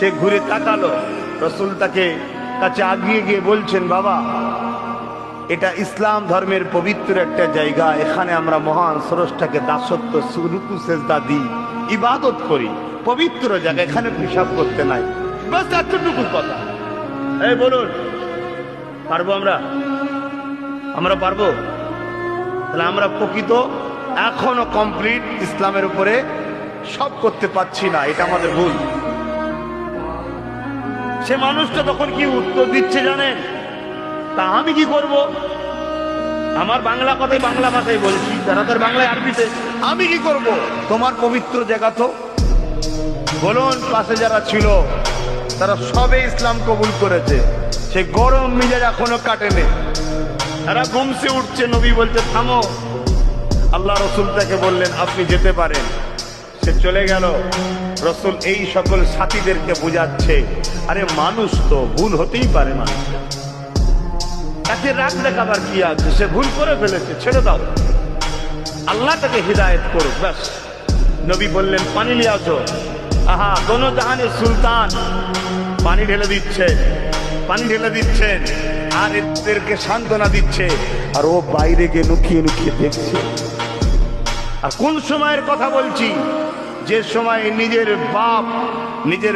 সে ঘুরে তাকালো, রসুল তাকে কাছে আগিয়ে গিয়ে বলছেন, বাবা এটা ইসলাম ধর্মের পবিত্র একটা জায়গা, এখানে আমরা মহান স্রষ্টাকে দাসত্ব রুকু সেজদা দিই, ইবাদত করি, পবিত্র জায়গা, এখানে পেশাব করতে নাই। বাস এতটুকু কথা। এই বলুন, পারবো আমরা? আমরা পারবো? তাহলে আমরা প্রকৃত এখনো কমপ্লিট ইসলামের উপরে সব করতে পারছি না, এটা আমাদের ভুল। সে মানুষটা তখন কি উত্তর দিচ্ছে জানেন? তা আমি কি করব? আমার বাংলা কথাই বাংলা ভাষায় বলছি, তারা তার বাংলায় আরবিতে। আমি কি করব? তোমার পবিত্র জায়গা তো। বলুন, পাশে যারা ছিল তারা সবে ইসলাম কবুল করেছে, সে গরম মিজাজ এখনো কাটেনি, তারা ঘুমসে উঠছে। নবী বলছে থামো। আল্লাহ রসুল তাকে বললেন আপনি যেতে পারেন। সে চলে গেল। রসুল এই সকল সাথীদেরকে বুঝাচ্ছে, আরে মানুষ তো ভুল হতেই পারে, মানুষের তাকে রাগ দেখাবার কি আছে? সে ভুল করে ফেলেছে, ছেড়ে দাও, আল্লাহ তাকে হিদায়ত করুক, ব্যাস। নবী বললেন পানি নিয়ে আসো। আহা, দোনো জাহানের সুলতান পানি ঢেলে দিচ্ছেন, পানি ঢেলে দিচ্ছেন, আর এদেরকে সান্ত্বনা দিচ্ছে, আর ও বাইরে গিয়ে লুকিয়ে লুকিয়ে দেখছে। আর কোন সময়ের কথা বলছি? যে সময় নিজের বাপ, নিজের